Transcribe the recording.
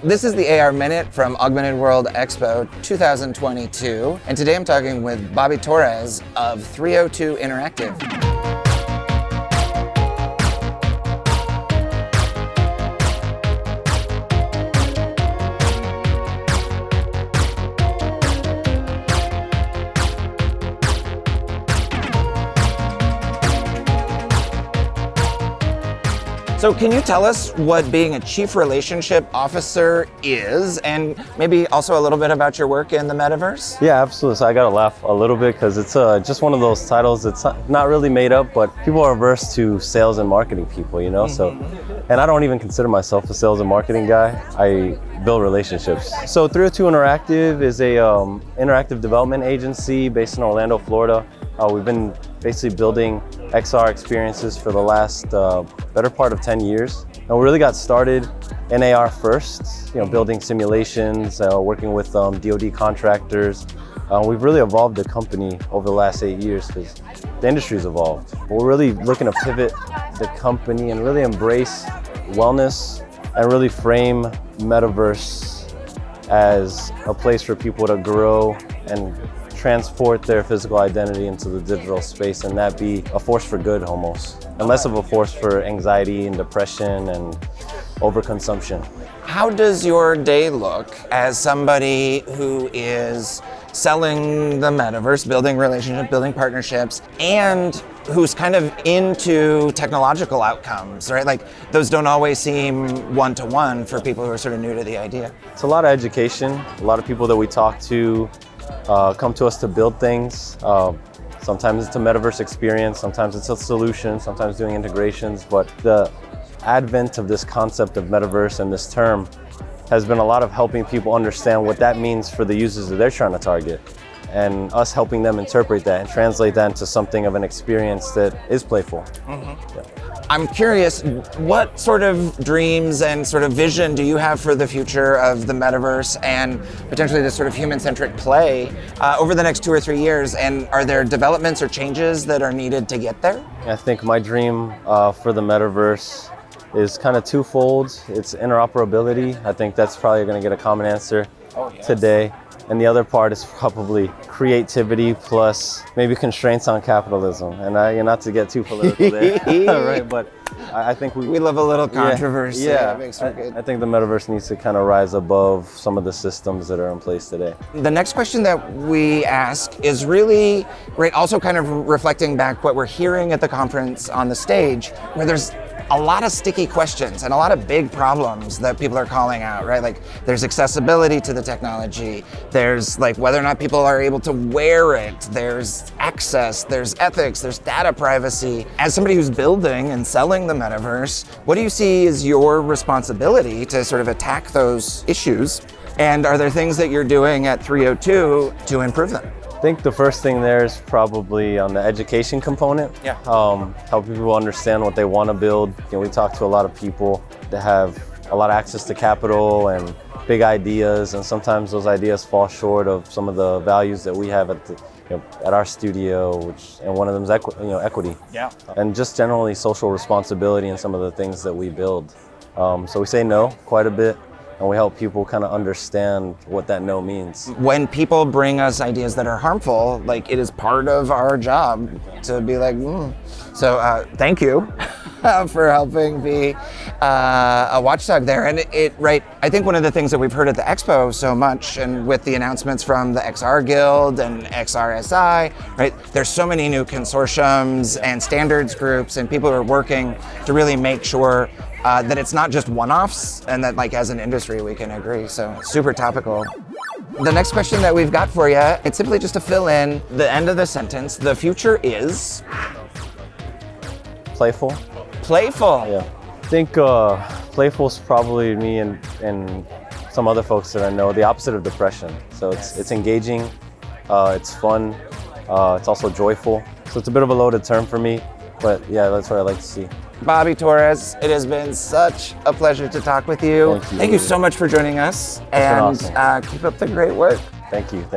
This is the AR Minute from Augmented World Expo 2022, and today I'm talking with Bobby Torres of 302 Interactive. So can you tell us what being a Chief Relationship Officer is, and maybe also a little bit about your work in the Metaverse? Yeah, absolutely. So I gotta laugh a little bit because it's just one of those titles that's not really made up, but people are averse to sales and marketing people, you know? So, and I don't even consider myself a sales and marketing guy. I build relationships. So 302 Interactive is a interactive development agency based in Orlando, Florida. We've been basically building XR experiences for the last better part of 10 years. And we really got started in AR first, building simulations, working with DoD contractors. We've really evolved the company over the last 8 years because the industry's evolved. We're really looking to pivot the company and really embrace wellness and really frame Metaverse as a place for people to grow and transport their physical identity into the digital space, and that be a force for good almost, and less of a force for anxiety and depression and overconsumption. How does your day look as somebody who is selling the Metaverse, building relationships, building partnerships, and who's kind of into technological outcomes, right? Like those don't always seem one-to-one for people who are sort of new to the idea. It's a lot of education. A lot of people that we talk to come to us to build things. Sometimes it's a Metaverse experience, sometimes it's a solution, sometimes doing integrations, but the advent of this concept of Metaverse and this term has been a lot of helping people understand what that means for the users that they're trying to target, and us helping them interpret that and translate that into something of an experience that is playful. Yeah. I'm curious, what sort of dreams and sort of vision do you have for the future of the Metaverse and potentially this sort of human-centric play over the next 2 or 3 years? And are there developments or changes that are needed to get there? I think my dream for the Metaverse is kind of twofold. It's interoperability. I think that's probably going to get a common answer today. And the other part is probably creativity plus maybe constraints on capitalism. And not to get too political there, right? But I think we love a little controversy. Yeah, it makes for good. I think the Metaverse needs to kind of rise above some of the systems that are in place today. The next question that we ask is really, right, also kind of reflecting back what we're hearing at the conference on the stage, where there's a lot of sticky questions and a lot of big problems that people are calling out, right? Like there's accessibility to the technology, there's like whether or not people are able to wear it, there's access, there's ethics, there's data privacy. As somebody who's building and selling the Metaverse, what do you see as your responsibility to sort of attack those issues? And are there things that you're doing at 302 to improve them? I think the first thing there is probably on the education component. Yeah. Help people understand what they want to build. We talk to a lot of people that have a lot of access to capital and big ideas, and sometimes those ideas fall short of some of the values that we have at our studio, and one of them is equity. Yeah. And just generally social responsibility in some of the things that we build. So we say no quite a bit, and we help people kind of understand what that no means. When people bring us ideas that are harmful, like it is part of our job to be like, So thank you for helping be a watchdog there. And I think one of the things that we've heard at the expo so much, and with the announcements from the XR Guild and XRSI, right? There's so many new consortiums and standards groups and people who are working to really make sure that it's not just one-offs, and that like as an industry we can agree. So super topical. The next question that we've got for you, it's simply just to fill in the end of the sentence. The future is? Playful. Playful. Yeah. I think playful is probably me and some other folks that I know, the opposite of depression. So it's engaging, it's fun, it's also joyful. So it's a bit of a loaded term for me, but yeah, that's what I like to see. Bobby Torres, it has been such a pleasure to talk with you. Thank you so much for joining us, and awesome. Keep up the great work. Thank you.